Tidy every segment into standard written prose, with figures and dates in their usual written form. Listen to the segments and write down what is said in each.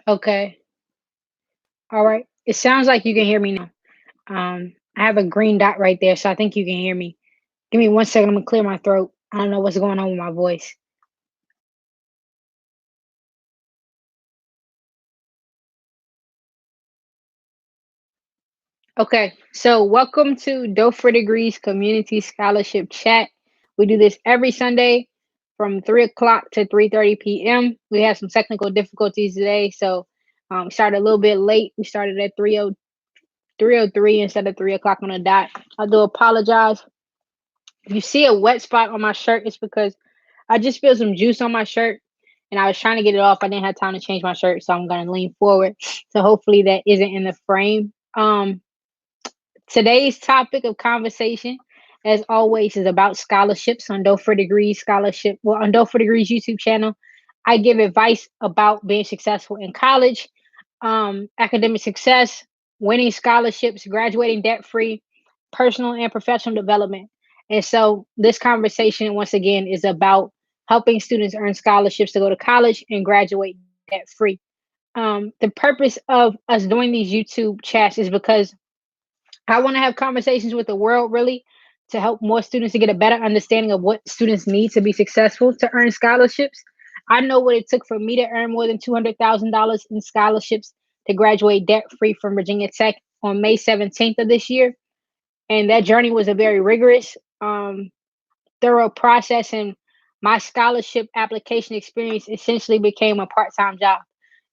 Okay. All right. It sounds like you can hear me now. I have a green dot right there, so I think you can hear me. Give me 1 second. I'm gonna clear my throat. I don't know what's going on with my voice. Okay. So welcome to Dope for Degrees Community Scholarship Chat. We do this every Sunday from 3 o'clock to 3:30 p.m. We have some technical difficulties today, so we started a little bit late. We started at 3:03 instead of 3 o'clock on the dot. I do apologize. If you see a wet spot on my shirt, it's because I just spilled some juice on my shirt and I was trying to get it off. I didn't have time to change my shirt, so I'm gonna lean forward. So hopefully that isn't in the frame. Today's topic of conversation, as always, is about scholarships on Dope for Degrees scholarship. Well, on Dope for Degrees YouTube channel, I give advice about being successful in college, academic success, winning scholarships, graduating debt free, personal and professional development. And so, this conversation, once again, is about helping students earn scholarships to go to college and graduate debt free. The purpose of us doing these YouTube chats is because I want to have conversations with the world really to help more students to get a better understanding of what students need to be successful to earn scholarships. I know what it took for me to earn more than $200,000 in scholarships to graduate debt free from Virginia Tech on May 17th of this year. And that journey was a very rigorous, thorough process. And my scholarship application experience essentially became a part time job.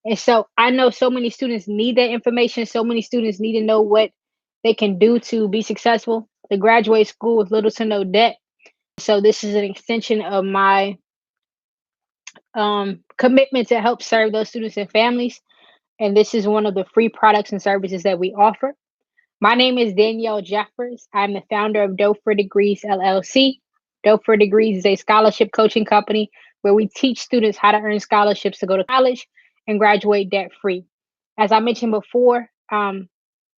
And so I know so many students need that information. So many students need to know what they can do to be successful, to graduate school with little to no debt. So this is an extension of my commitment to help serve those students and families. And this is one of the free products and services that we offer. My name is Danielle Jeffers. I'm the founder of Dope for Degrees LLC. Dope for Degrees is a scholarship coaching company where we teach students how to earn scholarships to go to college and graduate debt free. As I mentioned before,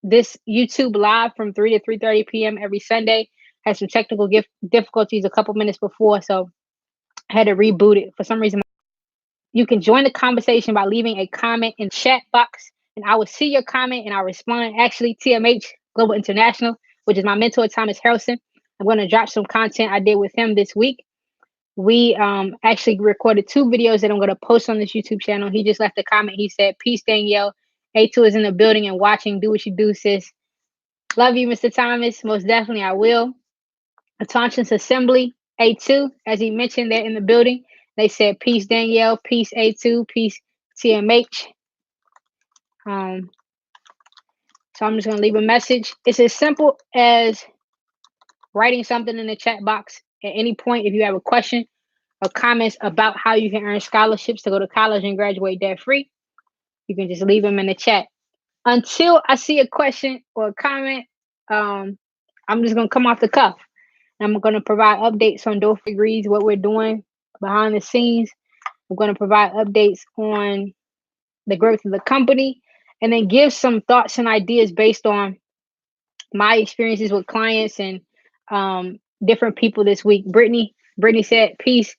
this YouTube live from 3 to 3:30 p.m. every Sunday had some technical difficulties a couple minutes before, so I had to reboot it. For some reason, you can join the conversation by leaving a comment in the chat box, and I will see your comment and I'll respond. Actually, TMH Global International, which is my mentor, Thomas Harrelson. I'm going to drop some content I did with him this week. We actually recorded two videos that I'm going to post on this YouTube channel. He just left a comment. He said, "Peace, Danielle. A2 is in the building and watching. Do what you do, sis." Love you, Mr. Thomas. Most definitely, I will. Attention's Assembly, A2, as he mentioned, they're in the building. They said, "Peace, Danielle. Peace, A2. Peace, TMH." Um, so I'm just going to leave a message. It's as simple as writing something in the chat box at any point if you have a question or comments about how you can earn scholarships to go to college and graduate debt free. You can just leave them in the chat. Until I see a question or a comment, I'm just going to come off the cuff. I'm going to provide updates on Dope Degrees, what we're doing behind the scenes. I'm going to provide updates on the growth of the company and then give some thoughts and ideas based on my experiences with clients and different people this week. Brittany said, "Peace,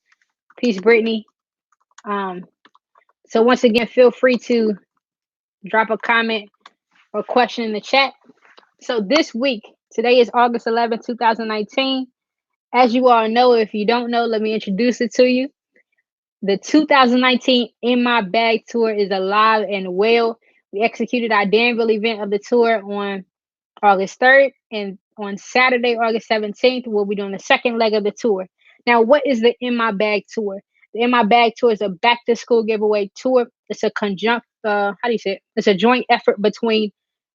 peace, Brittany." Um, so once again, feel free to drop a comment or question in the chat. So this week, today is August 11th, 2019. As you all know, if you don't know, let me introduce it to you. The 2019 In My Bag Tour is alive and well. We executed our Danville event of the tour on August 3rd, and on Saturday, August 17th, we'll be doing the second leg of the tour. Now, what is the In My Bag Tour? The In My Bag Tour is a back to school giveaway tour. It's a how do you say it? It's a joint effort between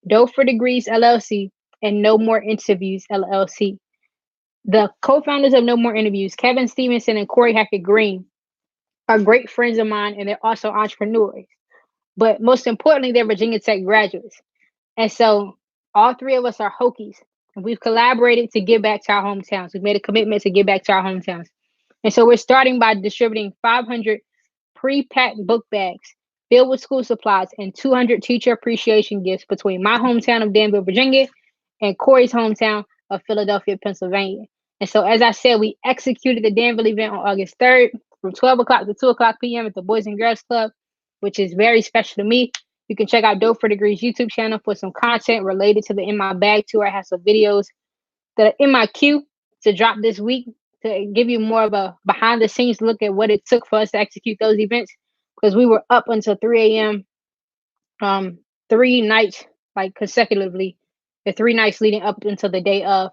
Dope for Degrees LLC and No More Interviews LLC. The co-founders of No More Interviews, Kevin Stevenson and Corey Hackett Green, are great friends of mine, and they're also entrepreneurs. But most importantly, they're Virginia Tech graduates. And so all three of us are Hokies. And we've collaborated to give back to our hometowns. We've made a commitment to give back to our hometowns. And so we're starting by distributing 500 pre-packed book bags filled with school supplies and 200 teacher appreciation gifts between my hometown of Danville, Virginia, and Corey's hometown of Philadelphia, Pennsylvania. And so, as I said, we executed the Danville event on August 3rd from 12 o'clock to 2 o'clock p.m. at the Boys and Girls Club. which is very special to me. You can check out Dope for Degrees YouTube channel for some content related to the In My Bag tour. I have some videos that are in my queue to drop this week to give you more of a behind the scenes look at what it took for us to execute those events, because we were up until 3 a.m. 3 nights, like consecutively, the 3 nights leading up until the day of,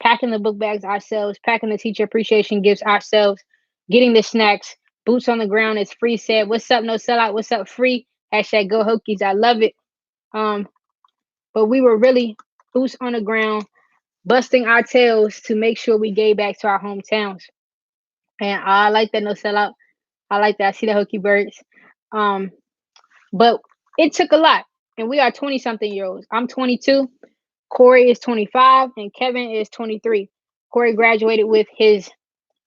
packing the book bags ourselves, packing the teacher appreciation gifts ourselves, getting the snacks, boots on the ground, as Free said. What's up, no sellout? What's up, Free? Hashtag go Hokies. I love it. Um, but we were really boots on the ground, busting our tails to make sure we gave back to our hometowns. And I like that, no sellout. I like that. I see the Hokie birds. Um, but it took a lot. And we are 20 something year olds. I'm 22. Corey is 25 and Kevin is 23. Corey graduated with his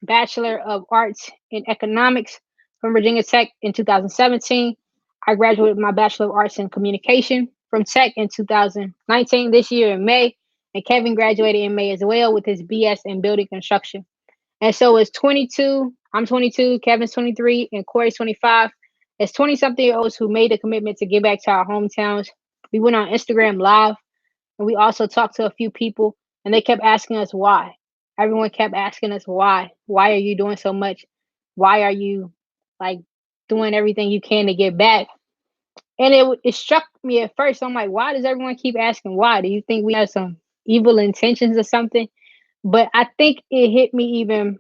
Bachelor of Arts in Economics from Virginia Tech in 2017. I graduated with my Bachelor of Arts in Communication from Tech in 2019, this year in May. And Kevin graduated in May as well with his BS in Building Construction. And so it's 22, I'm 22, Kevin's 23, and Corey's 25. It's 20 something year olds who made the commitment to give back to our hometowns. We went on Instagram Live, and we also talked to a few people, and they kept asking us why. Everyone kept asking us why. Why are you doing so much? Why are you like doing everything you can to get back? And it struck me at first. I'm like, why does everyone keep asking why? Do you think we have some evil intentions or something? But I think it hit me even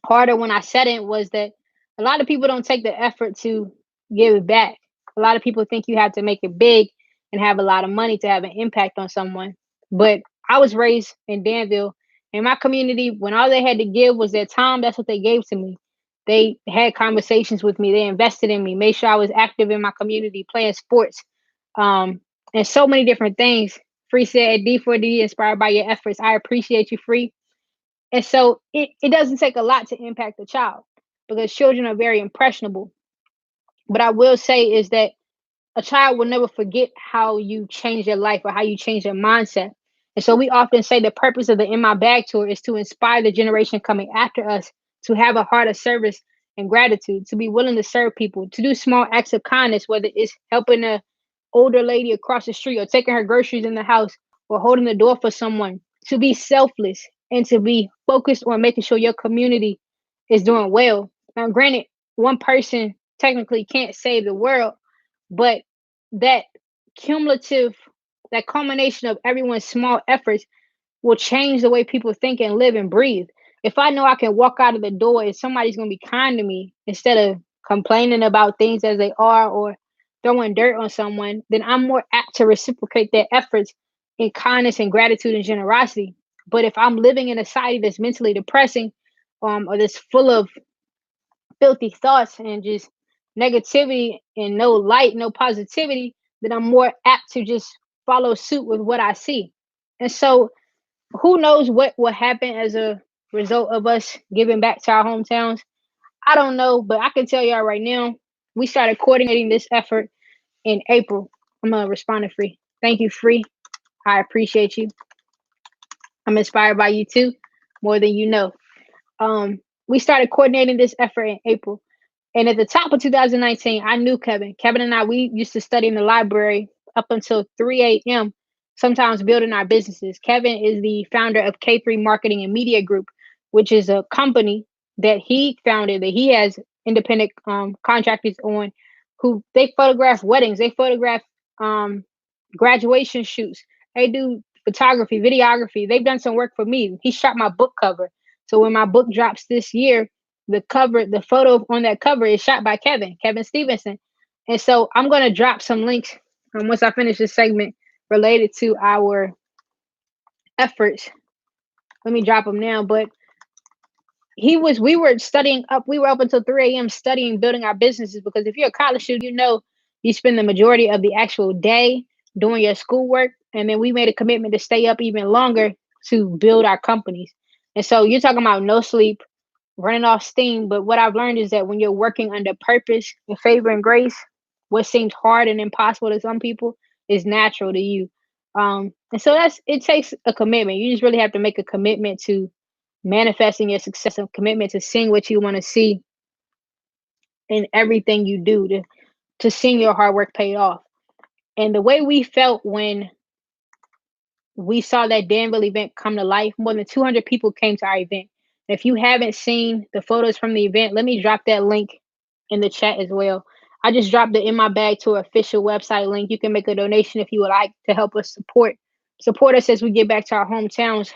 harder when I said it, was that a lot of people don't take the effort to give it back. A lot of people think you have to make it big and have a lot of money to have an impact on someone. But I was raised in Danville. In my community, when all they had to give was their time, that's what they gave to me. They had conversations with me. They invested in me, made sure I was active in my community, playing sports, and so many different things. Free said, D4D, inspired by your efforts. I appreciate you, Free. And so it doesn't take a lot to impact a child, because children are very impressionable. But I will say is that a child will never forget how you change their life or how you change their mindset. And so we often say the purpose of the In My Bag tour is to inspire the generation coming after us to have a heart of service and gratitude, to be willing to serve people, to do small acts of kindness, whether it's helping a older lady across the street or taking her groceries in the house or holding the door for someone, to be selfless and to be focused on making sure your community is doing well. Now, granted, one person technically can't save the world, but that cumulative, that culmination of everyone's small efforts will change the way people think and live and breathe. If I know I can walk out of the door and somebody's going to be kind to me instead of complaining about things as they are or throwing dirt on someone, then I'm more apt to reciprocate their efforts in kindness and gratitude and generosity. But if I'm living in a society that's mentally depressing, or that's full of filthy thoughts and just negativity and no light, no positivity, then I'm more apt to just follow suit with what I see. And so who knows what will happen as a result of us giving back to our hometowns? I don't know, but I can tell y'all right now, we started coordinating this effort in April. I'm gonna respond to Free. Thank you, Free. I appreciate you. I'm inspired by you too, more than you know. We started coordinating this effort in April. And at the top of 2019, I knew Kevin. Kevin and I, we used to study in the library up until 3 a.m., sometimes building our businesses. Kevin is the founder of K3 Marketing and Media Group, which is a company that he founded, that he has independent contractors on, who they photograph weddings, they photograph um, graduation shoots, they do photography, videography. They've done some work for me. He shot my book cover. So when my book drops this year, the cover, the photo on that cover is shot by Kevin Stevenson. And so I'm going to drop some links once I finish this segment related to our efforts. Let me drop them now. But we were studying up, we were up until 3 a.m. studying, building our businesses, because if you're a college student, you know, you spend the majority of the actual day doing your schoolwork. And then we made a commitment to stay up even longer to build our companies. And so you're talking about no sleep, running off steam. But what I've learned is that when you're working under purpose and favor and grace, what seems hard and impossible to some people is natural to you. And so it takes a commitment. You just really have to make a commitment to manifesting your success, a commitment to seeing what you want to see in everything you do, to to seeing your hard work paid off. And the way we felt when we saw that Danville event come to life, more than 200 people came to our event. If you haven't seen the photos from the event, let me drop that link in the chat as well. I just dropped the In My Bag Tour official website link. You can make a donation if you would like to help us support us as we get back to our hometowns.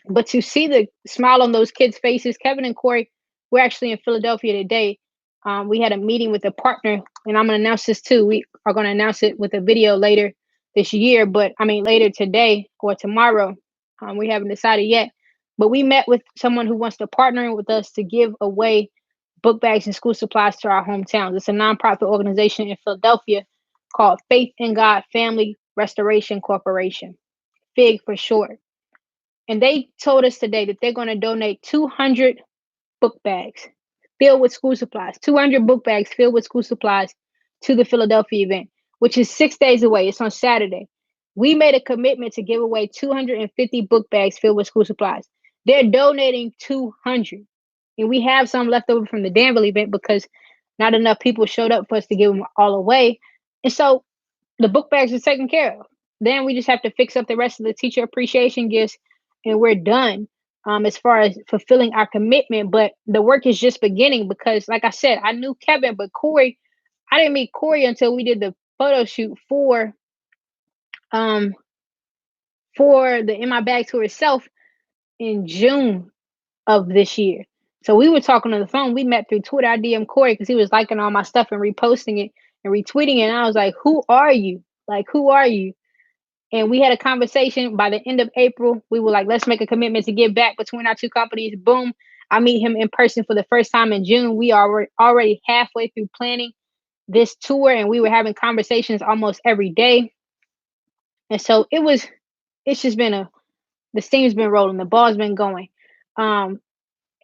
But to see the smile on those kids' faces, Kevin and Corey, we're actually in Philadelphia today. We had a meeting with a partner, and I'm going to announce this too. We are going to announce it with a video later this year, but I mean, later today or tomorrow. We haven't decided yet. But we met with someone who wants to partner with us to give away book bags and school supplies to our hometowns. It's a nonprofit organization in Philadelphia called Faith in God Family Restoration Corporation, FIG for short. And they told us today that they're going to donate 200 book bags filled with school supplies, 200 book bags filled with school supplies to the Philadelphia event, which is 6 days away. It's on Saturday. We made a commitment to give away 250 book bags filled with school supplies. They're donating 200. And we have some left over from the Danville event because not enough people showed up for us to give them all away. And so the book bags are taken care of. Then we just have to fix up the rest of the teacher appreciation gifts, and we're done as far as fulfilling our commitment. But the work is just beginning because, like I said, I knew Kevin, but Corey, I didn't meet Corey until we did the photo shoot for the In My Bag Tour itself in June of this year. So we were talking on the phone. We met through Twitter. I DM Corey because he was liking all my stuff and reposting it and retweeting it. And I was like, who are you? Like, who are you? And we had a conversation. By the end of April, we were like, let's make a commitment to give back between our two companies. Boom. I meet him in person for the first time in June. We are already halfway through planning this tour, and we were having conversations almost every day. And so it's just been the steam's been rolling. The ball's been going.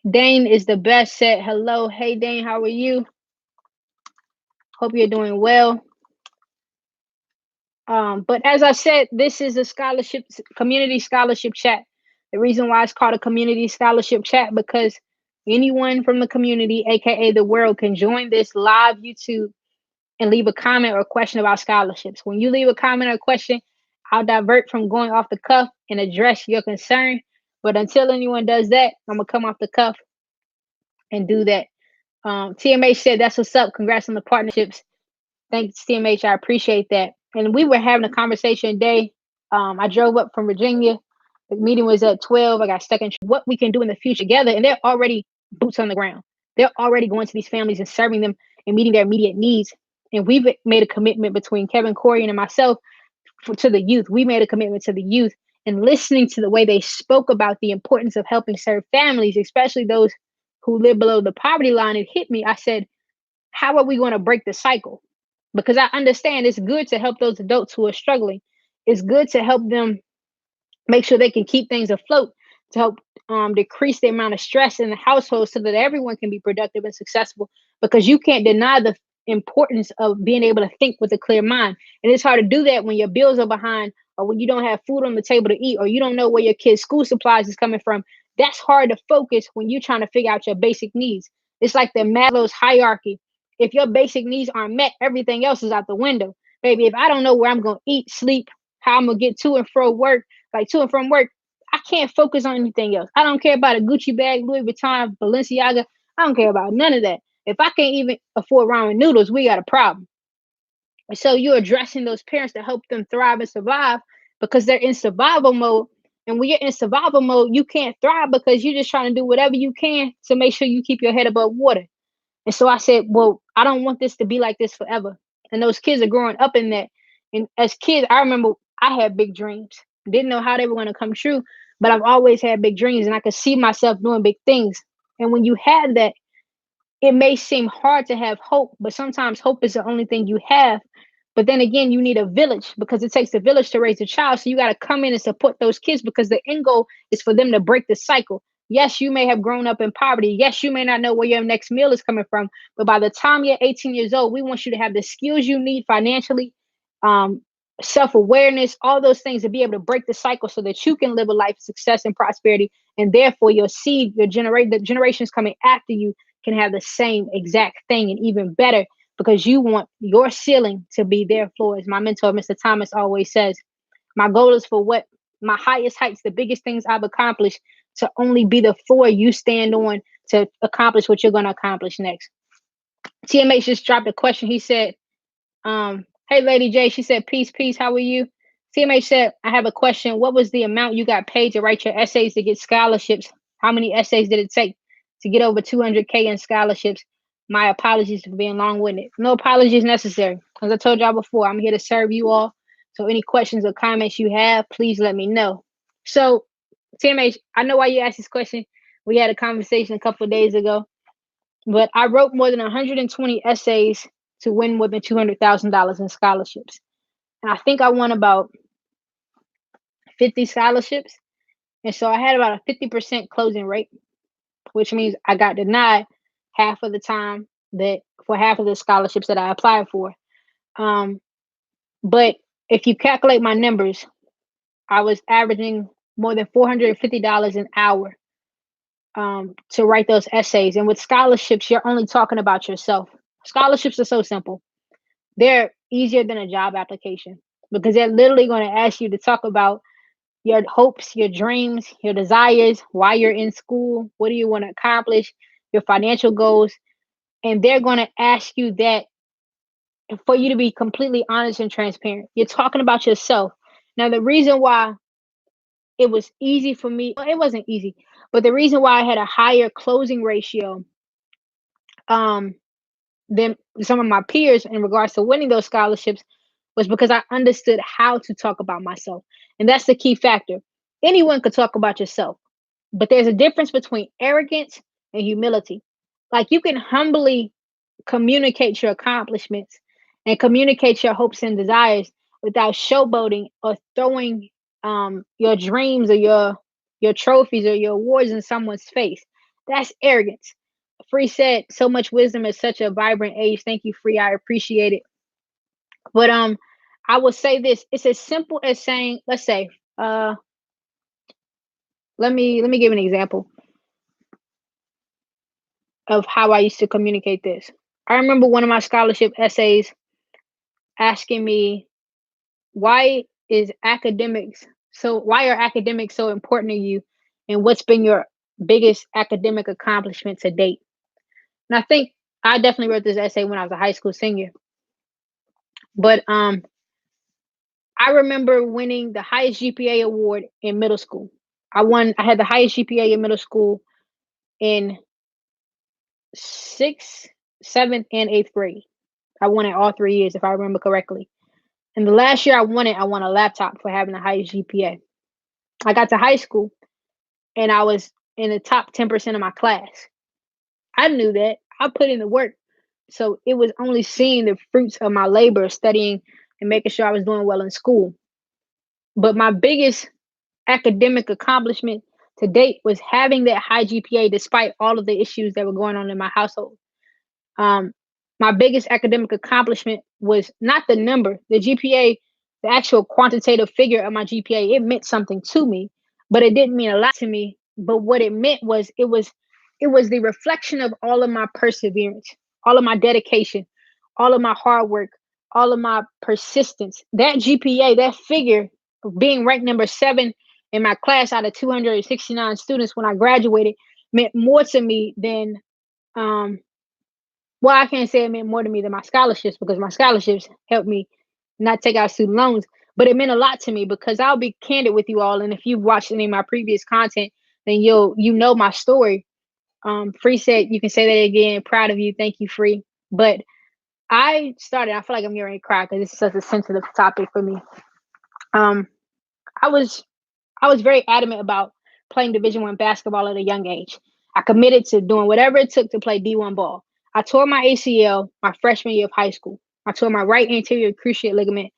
Dane is the best. Said hello. Hey, Dane, how are you? Hope you're doing well. But as I said, this is a community scholarship chat. The reason why it's called a community scholarship chat because anyone from the community, aka the world, can join this live YouTube and leave a comment or a question about scholarships. When you leave a comment or a question, I'll divert from going off the cuff and address your concern. But until anyone does that, I'm gonna come off the cuff and do that. TMH said, "That's what's up. Congrats on the partnerships." Thanks, TMH. I appreciate that. And we were having a conversation today. I drove up from Virginia. The meeting was at 12. I got stuck in what we can do in the future together. And they're already boots on the ground. They're already going to these families and serving them and meeting their immediate needs. And we've made a commitment between Kevin, Corey, and myself to the youth. We made a commitment to the youth and listening to the way they spoke about the importance of helping serve families, especially those who live below the poverty line. It hit me. I said, how are we going to break the cycle? Because I understand it's good to help those adults who are struggling. It's good to help them make sure they can keep things afloat, to help decrease the amount of stress in the household so that everyone can be productive and successful. Because you can't deny the importance of being able to think with a clear mind. And it's hard to do that when your bills are behind or when you don't have food on the table to eat or you don't know where your kids' school supplies is coming from. That's hard to focus when you're trying to figure out your basic needs. It's like the Maslow's hierarchy. If your basic needs aren't met, everything else is out the window. Baby, if I don't know where I'm going to eat, sleep, how I'm going to get to and from work, I can't focus on anything else. I don't care about a Gucci bag, Louis Vuitton, Balenciaga. I don't care about none of that. If I can't even afford ramen noodles, we got a problem. And so you're addressing those parents to help them thrive and survive because they're in survival mode. And when you're in survival mode, you can't thrive because you're just trying to do whatever you can to make sure you keep your head above water. And so I said, well, I don't want this to be like this forever. And those kids are growing up in that. And as kids, I remember I had big dreams. Didn't know how they were going to come true, but I've always had big dreams and I could see myself doing big things. And when you have that, it may seem hard to have hope, but sometimes hope is the only thing you have. But then again, you need a village because it takes a village to raise a child. So you got to come in and support those kids because the end goal is for them to break the cycle. Yes, you may have grown up in poverty. Yes, you may not know where your next meal is coming from. But by the time you're 18 years old, we want you to have the skills you need financially, self-awareness, all those things to be able to break the cycle so that you can live a life of success and prosperity. And therefore, your seed, the generations coming after you can have the same exact thing and even better because you want your ceiling to be their floor. As my mentor, Mr. Thomas, always says, my goal is for what my highest heights, the biggest things I've accomplished, to only be the floor you stand on to accomplish what you're going to accomplish next. TMH just dropped a question. He said, hey, Lady J, she said, peace, peace. How are you? TMH said, I have a question. What was the amount you got paid to write your essays to get scholarships? How many essays did it take to get over 200K in scholarships? My apologies for being long-winded. No apologies necessary. As I told y'all before, I'm here to serve you all. So any questions or comments you have, please let me know. So, TMH, I know why you asked this question. We had a conversation a couple of days ago, but I wrote more than 120 essays to win more than $200,000 in scholarships. And I think I won about 50 scholarships. And so I had about a 50% closing rate, which means I got denied half of the time that for half of the scholarships that I applied for. But if you calculate my numbers, I was averaging more than $450 an hour to write those essays. And with scholarships, you're only talking about yourself. Scholarships are so simple. They're easier than a job application because they're literally going to ask you to talk about your hopes, your dreams, your desires, why you're in school, what do you want to accomplish, your financial goals. And they're going to ask you that for you to be completely honest and transparent. You're talking about yourself. Now, the reason why it was easy for me, well, it wasn't easy, but the reason why I had a higher closing ratio um, than some of my peers in regards to winning those scholarships was because I understood how to talk about myself. And that's the key factor. Anyone could talk about yourself, but there's a difference between arrogance and humility. Like you can humbly communicate your accomplishments and communicate your hopes and desires without showboating or throwing your dreams or your trophies or your awards in someone's face. That's arrogance. Free said, so much wisdom at such a vibrant age. Thank you, Free. I appreciate it. But I will say this: it's as simple as saying, let's say, let me give an example of how I used to communicate this. I remember one of my scholarship essays asking me, why is academics why are academics so important to you, and what's been your biggest academic accomplishment to date? And I think I definitely wrote this essay when I was a high school senior. But I remember winning the highest GPA award in middle school. I had the highest GPA in middle school in sixth, seventh, and eighth grade. I won it all 3 years, if I remember correctly. And the last year I won it, I won a laptop for having the highest GPA. I got to high school and I was in the top 10% of my class. I knew that. I put in the work. So it was only seeing the fruits of my labor, studying and making sure I was doing well in school. But my biggest academic accomplishment to date was having that high GPA despite all of the issues that were going on in my household. Um, my biggest academic accomplishment was not the number, the GPA, the actual quantitative figure of my GPA. It meant something to me, but it didn't mean a lot to me. But what it meant was it was the reflection of all of my perseverance, all of my dedication, all of my hard work, all of my persistence. That GPA, that figure of being ranked number 7 in my class out of 269 students when I graduated meant more to me than um well, I can't say it meant more to me than my scholarships because my scholarships helped me not take out student loans, but it meant a lot to me because I'll be candid with you all. And if you've watched any of my previous content, then you know my story. Free said you can say that again. Proud of you. Thank you, Free. But I feel like I'm getting ready to cry because this is such a sensitive topic for me. Um, I was I was very adamant about playing Division 1 basketball at a young age. I committed to doing whatever it took to play D1 ball. I tore my ACL my freshman year of high school. I tore my right anterior cruciate ligament.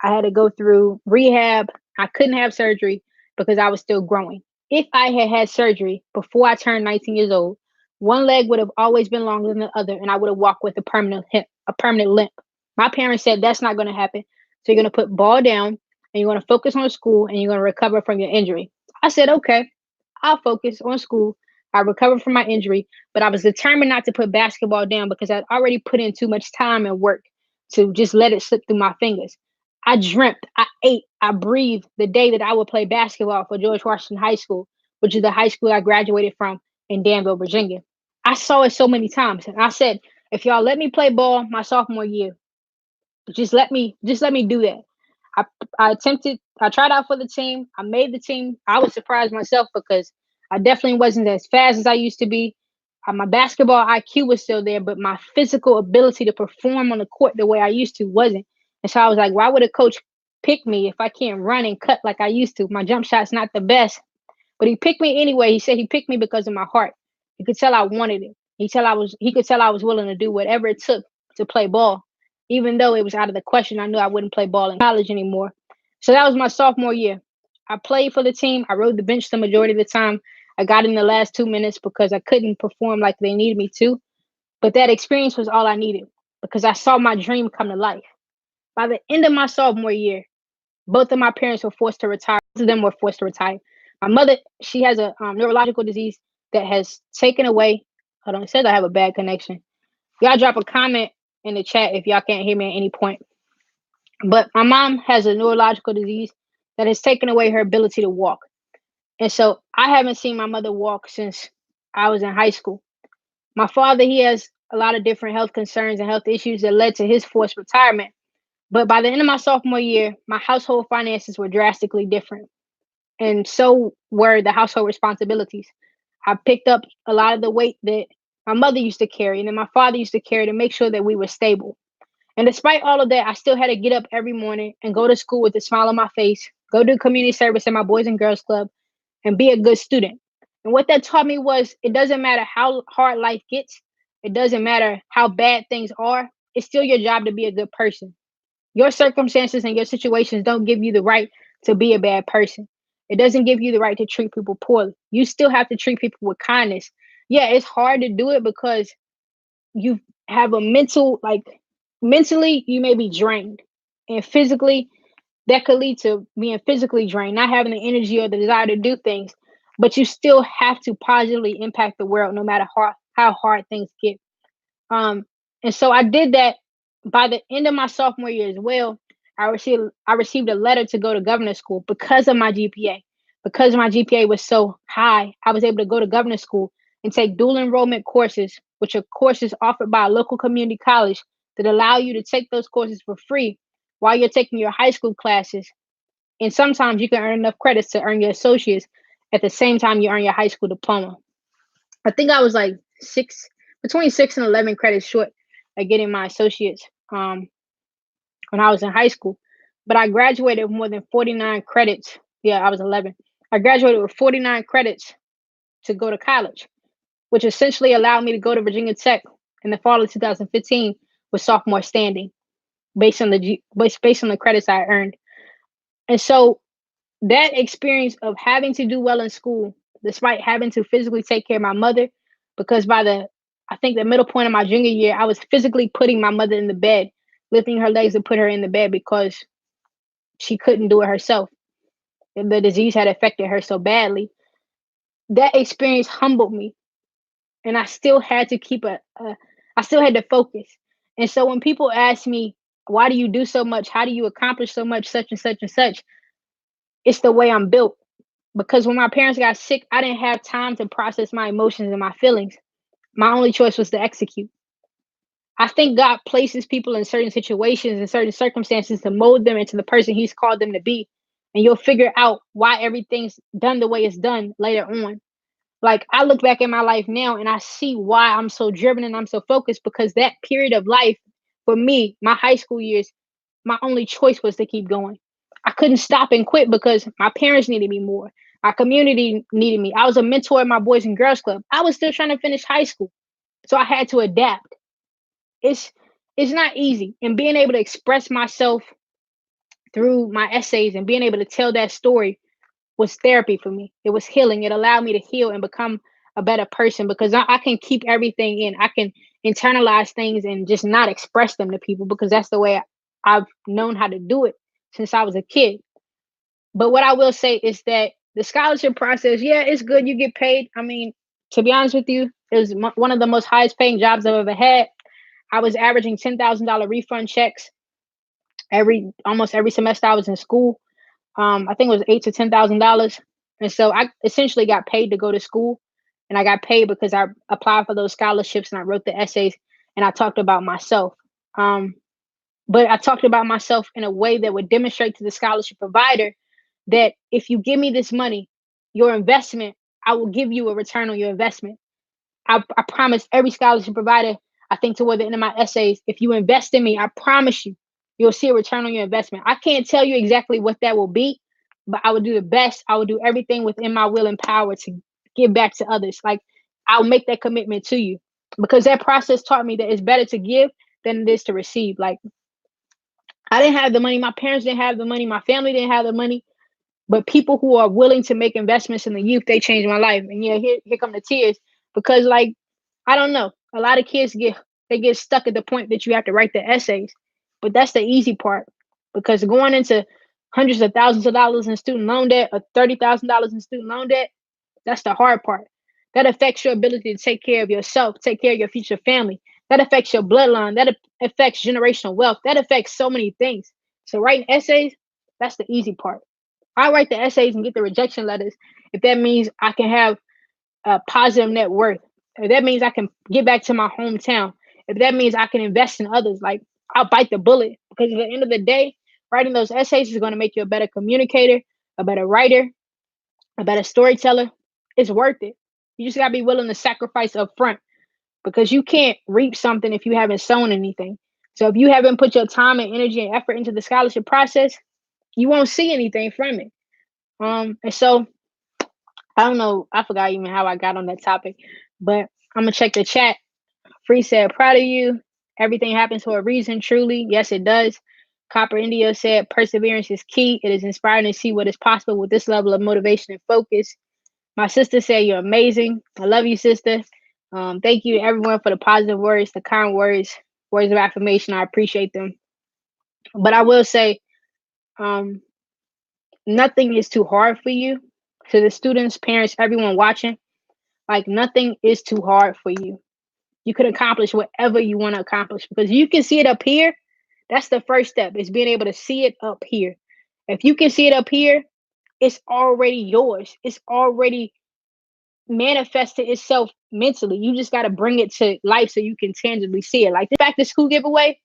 I had to go through rehab. I couldn't have surgery because I was still growing. If I had had surgery before I turned 19 years old, one leg would have always been longer than the other, and I would have walked with a permanent limp. My parents said that's not going to happen. So you're going to put ball down, and you're going to focus on school, and you're going to recover from your injury. I said, okay, I'll focus on school. I recovered from my injury, but I was determined not to put basketball down because I'd already put in too much time and work to just let it slip through my fingers. I dreamt, I ate, I breathed the day that I would play basketball for George Washington High School, which is the high school I graduated from in Danville, Virginia. I saw it so many times, and I said, if y'all let me play ball my sophomore year, just let me do that. I I tried out for the team. I made the team. I was surprised myself because I definitely wasn't as fast as I used to be. My basketball IQ was still there, but my physical ability to perform on the court the way I used to wasn't. And so I was like, why would a coach pick me if I can't run and cut like I used to? My jump shot's not the best. But he picked me anyway. He said he picked me because of my heart. He could tell I wanted it. He could tell I was willing to do whatever it took to play ball. Even though it was out of the question, I knew I wouldn't play ball in college anymore. So that was my sophomore year. I played for the team. I rode the bench the majority of the time. I got in the last 2 minutes because I couldn't perform like they needed me to. But that experience was all I needed because I saw my dream come to life. By the end of my sophomore year, both of my parents were forced to retire. Both of them were forced to retire. My mother, she has a neurological disease that has taken away. Hold on, it says I have a bad connection. Y'all drop a comment in the chat if y'all can't hear me at any point. But my mom has a neurological disease that has taken away her ability to walk. And so I haven't seen my mother walk since I was in high school. My father, he has a lot of different health concerns and health issues that led to his forced retirement. But by the end of my sophomore year, my household finances were drastically different. And so were the household responsibilities. I picked up a lot of the weight that my mother used to carry and then my father used to carry to make sure that we were stable. And despite all of that, I still had to get up every morning and go to school with a smile on my face, go do community service in my Boys and Girls Club, and be a good student. And what that taught me was it doesn't matter how hard life gets, it doesn't matter how bad things are, it's still your job to be a good person. Your circumstances and your situations don't give you the right to be a bad person. It doesn't give you the right to treat people poorly. You still have to treat people with kindness. Yeah, it's hard to do it because you have a mentally you may be drained, and physically that could lead to being physically drained, not having the energy or the desire to do things, but you still have to positively impact the world no matter how hard things get. um and so I did that. By the end of my sophomore year as well, I received a letter to go to governor's school because of my GPA. Because my GPA was so high, I was able to go to governor's school and take dual enrollment courses, which are courses offered by a local community college that allow you to take those courses for free while you're taking your high school classes. And sometimes you can earn enough credits to earn your associates at the same time you earn your high school diploma. I think I was like between 6 and 11 credits short of getting my associates when I was in high school. But I graduated with more than 49 credits. Yeah, I was 11. I graduated with 49 credits to go to college, which essentially allowed me to go to Virginia Tech in the fall of 2015 with sophomore standing, based on the credits I earned. And so that experience of having to do well in school, despite having to physically take care of my mother, because I think the middle point of my junior year, I was physically putting my mother in the bed, lifting her legs to put her in the bed because she couldn't do it herself. And the disease had affected her so badly. That experience humbled me, and I still had to focus. And so when people ask me, why do you do so much? How do you accomplish so much, such and such and such? It's the way I'm built. Because when my parents got sick, I didn't have time to process my emotions and my feelings. My only choice was to execute. I think God places people in certain situations and certain circumstances to mold them into the person He's called them to be. And you'll figure out why everything's done the way it's done later on. Like I look back at my life now and I see why I'm so driven and I'm so focused because that period of life for me, my high school years, my only choice was to keep going. I couldn't stop and quit because my parents needed me more. Our community needed me. I was a mentor in my Boys and Girls Club. I was still trying to finish high school. So I had to adapt. It's it's not easy. And being able to express myself through my essays and being able to tell that story was therapy for me. It was healing. It allowed me to heal and become a better person because I can keep everything in. I can internalize things and just not express them to people because that's the way I've known how to do it since I was a kid. But what I will say is that the scholarship process, yeah, it's good. You get paid. I mean, To be honest with you, it was one of the most highest paying jobs I've ever had. I was averaging $10,000 refund checks every almost every semester I was in school. I think it was $8 to $10,000, and so I essentially got paid to go to school, and I got paid because I applied for those scholarships and I wrote the essays and I talked about myself. Um, but I talked about myself in a way that would demonstrate to the scholarship provider that if you give me this money, your investment, I will give you a return on your investment. I promise every scholarship provider, I think toward the end of my essays, if you invest in me, I promise you, you'll see a return on your investment. I can't tell you exactly what that will be, but I will do the best. I will do everything within my will and power to give back to others. Like, I'll make that commitment to you because that process taught me that it's better to give than it is to receive. Like, I didn't have the money, my parents didn't have the money, my family didn't have the money, but people who are willing to make investments in the youth, they changed my life. And yeah, here come the tears because, like, I don't know. A lot of kids get stuck at the point that you have to write the essays, but that's the easy part because going into hundreds of thousands of dollars in student loan debt or $30,000 in student loan debt, that's the hard part. That affects your ability to take care of yourself, take care of your future family. That affects your bloodline. That affects generational wealth. That affects so many things. So writing essays, that's the easy part. I write the essays and get the rejection letters if that means I can have a positive net worth. If that means I can get back to my hometown. If that means I can invest in others, like, I'll bite the bullet because at the end of the day, writing those essays is going to make you a better communicator, a better writer, a better storyteller. It's worth it. You just got to be willing to sacrifice up front because you can't reap something if you haven't sown anything. So if you haven't put your time and energy and effort into the scholarship process, you won't see anything from it. And so I don't know. I forgot even how I got on that topic, but I'm gonna check the chat. Free said, "Proud of you. Everything happens for a reason. Truly, yes, it does." Copper India said, "Perseverance is key. It is inspiring to see what is possible with this level of motivation and focus." My sister said, "You're amazing. I love you, sister." Thank you to everyone for the positive words, the kind words, words of affirmation. I appreciate them. But I will say, um, nothing is too hard for you. To the students, parents, everyone watching, like, nothing is too hard for you. You can accomplish whatever you want to accomplish because you can see it up here. That's the first step, is being able to see it up here. If you can see it up here, it's already yours. It's already manifested itself mentally. You just got to bring it to life so you can tangibly see it. Like the back to school giveaway,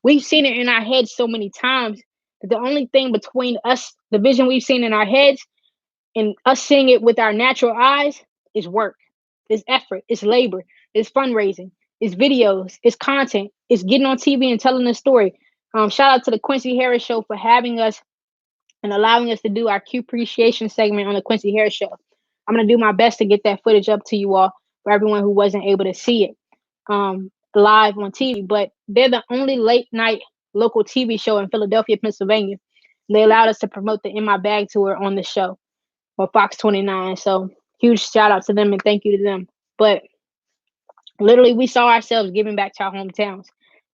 we've seen it in our heads so many times that the only thing between us, the vision we've seen in our heads, and us seeing it with our natural eyes is work, it's effort, it's labor, it's fundraising, it's videos, it's content, it's getting on TV and telling a story. Shout out to the Quincy Harris Show for having us and allowing us to do our Q appreciation segment on the Quincy Harris Show. I'm gonna do my best to get that footage up to you all for everyone who wasn't able to see it live on TV. But they're the only late night local TV show in Philadelphia, Pennsylvania. They allowed us to promote the In My Bag tour on the show or Fox 29. So huge shout out to them and thank you to them. But literally, we saw ourselves giving back to our hometowns,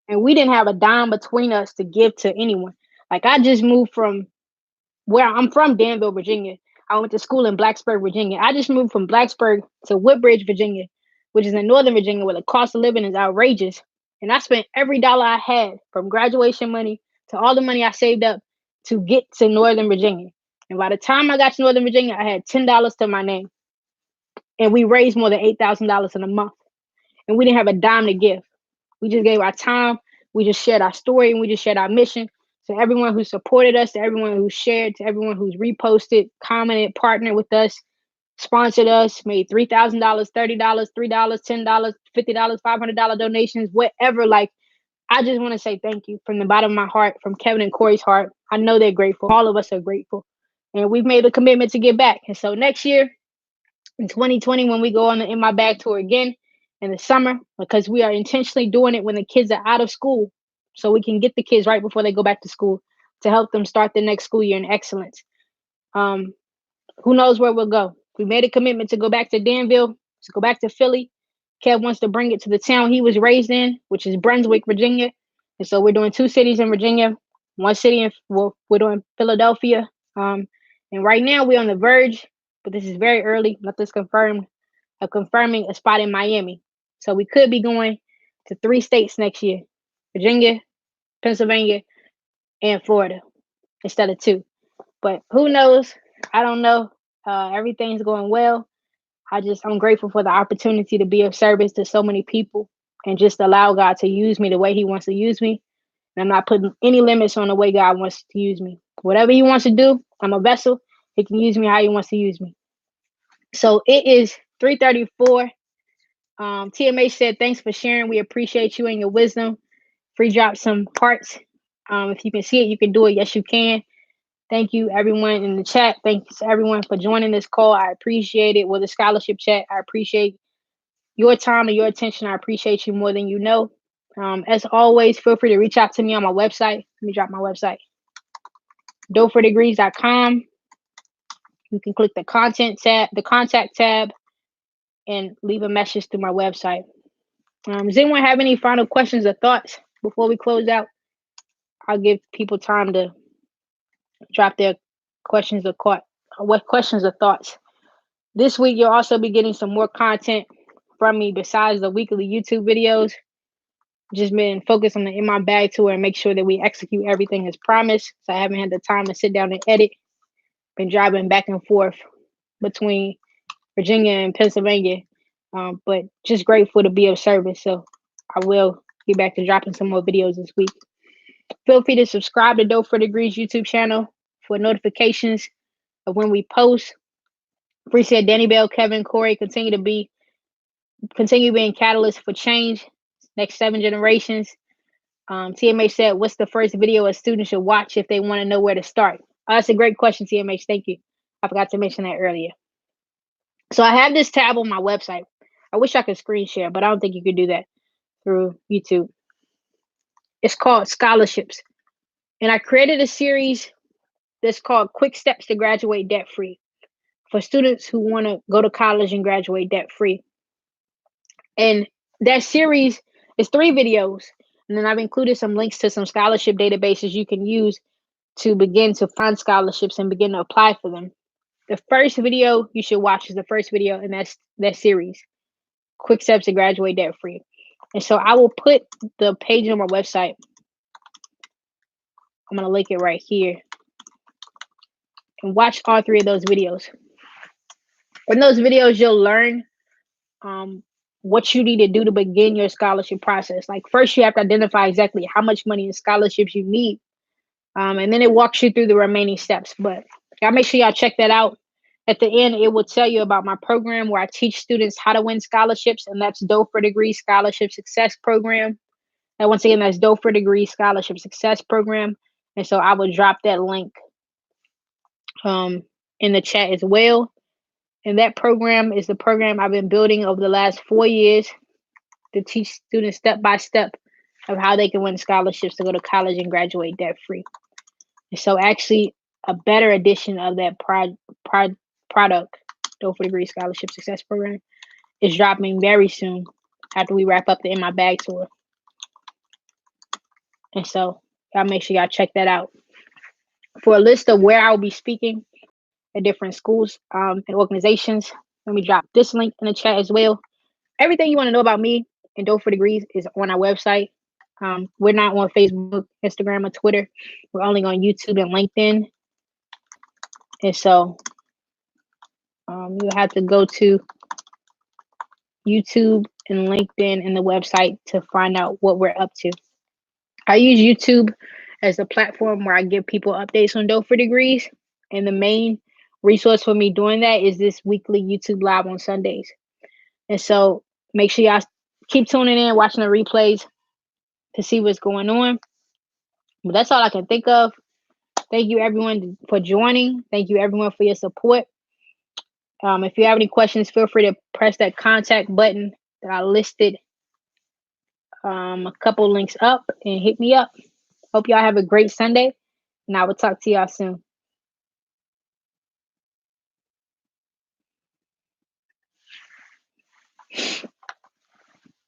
and we didn't have a dime between us to give to anyone. Like, I just moved from where I'm from, Danville, Virginia. I went to school in Blacksburg, Virginia. I just moved from Blacksburg to Woodbridge, Virginia, which is in Northern Virginia, where the cost of living is outrageous. And I spent every dollar I had, from graduation money to all the money I saved up, to get to Northern Virginia. And by the time I got to Northern Virginia, I had $10 to my name. And we raised more than $8,000 in a month. And we didn't have a dime to give. We just gave our time. We just shared our story and we just shared our mission. To everyone who supported us, to everyone who shared, to everyone who's reposted, commented, partnered with us, sponsored us, made $3,000, $30, $3, $10, $50, $500 donations, whatever. Like, I just want to say thank you from the bottom of my heart, from Kevin and Corey's heart. I know they're grateful. All of us are grateful. And we've made a commitment to get back. And so next year, in 2020, when we go on the In My Bag tour again in the summer, because we are intentionally doing it when the kids are out of school, so we can get the kids right before they go back to school to help them start the next school year in excellence. Um, who knows where we'll go? We made a commitment to go back to Danville, to go back to Philly. Kev wants to bring it to the town he was raised in, which is Brunswick, Virginia. And so we're doing 2 cities in Virginia, 1 city in, well, we're doing Philadelphia. And right now we're on the verge, but this is very early, nothing's confirmed, of confirming a spot in Miami. So we could be going to 3 states next year: Virginia, Pennsylvania, and Florida instead of 2. But who knows? I don't know. Everything's going well. I'm grateful for the opportunity to be of service to so many people and just allow God to use me the way He wants to use me. And I'm not putting any limits on the way God wants to use me. Whatever He wants to do, I'm a vessel. He can use me how He wants to use me. So it is 3:34. TMA said, "Thanks for sharing. We appreciate you and your wisdom." Free drop some hearts. If you can see it, you can do it. Yes, you can. Thank you, everyone in the chat. Thanks, everyone, for joining this call. I appreciate it. With the scholarship chat, I appreciate your time and your attention. I appreciate you more than you know. As always, feel free to reach out to me on my website. Let me drop my website, dofordegrees.com. You can click the contact tab, and leave a message through my website. Does anyone have any final questions or thoughts before we close out? I'll give people time to drop their questions or thoughts. This week, you'll also be getting some more content from me besides the weekly YouTube videos. Just been focused on the In My Bag tour and make sure that we execute everything as promised. So I haven't had the time to sit down and edit. Been driving back and forth between Virginia and Pennsylvania, but just grateful to be of service. So I will get back to dropping some more videos this week. Feel free to subscribe to Dope for Degrees YouTube channel for notifications of when we post. Appreciate Danny Bell, Kevin, Corey, continue being catalysts for change, next 7 generations. TMH said, "What's the first video a student should watch if they want to know where to start?" That's a great question, TMH. Thank you. I forgot to mention that earlier. So I have this tab on my website. I wish I could screen share, but I don't think you could do that through YouTube. It's called Scholarships. And I created a series that's called Quick Steps to Graduate Debt Free for students who want to go to college and graduate debt free. And that series is 3 videos. And then I've included some links to some scholarship databases you can use to begin to find scholarships and begin to apply for them. The first video you should watch is the first video in that series, Quick Steps to Graduate Debt Free. And so I will put the page on my website. I'm going to link it right here. And watch all 3 of those videos. In those videos, you'll learn what you need to do to begin your scholarship process. Like, first, you have to identify exactly how much money in scholarships you need. And then it walks you through the remaining steps. But y'all make sure y'all check that out. At the end, it will tell you about my program where I teach students how to win scholarships. And that's Dope for Degrees Scholarship Success Program. And once again, that's Dope for Degrees Scholarship Success Program. And so I will drop that link in the chat as well. And that program is the program I've been building over the last 4 years to teach students step by step of how they can win scholarships to go to college and graduate debt free. And so actually a better edition of that product, Dope for Degree Scholarship Success Program, is dropping very soon after we wrap up the In My Bag tour. And so y'all make sure y'all check that out. For a list of where I'll be speaking at different schools and organizations, let me drop this link in the chat as well. Everything you want to know about me and Dope for Degrees is on our website. We're not on Facebook, Instagram, or Twitter. We're only on YouTube and LinkedIn. And so you have to go to YouTube and LinkedIn and the website to find out what we're up to. I use YouTube as a platform where I give people updates on Dope for Degrees. And the main resource for me doing that is this weekly YouTube live on Sundays. And so make sure y'all keep tuning in, watching the replays to see what's going on. But that's all I can think of. Thank you, everyone, for joining. Thank you, everyone, for your support. If you have any questions, feel free to press that contact button that I listed a couple links up and hit me up. Hope y'all have a great Sunday, and I will talk to y'all soon.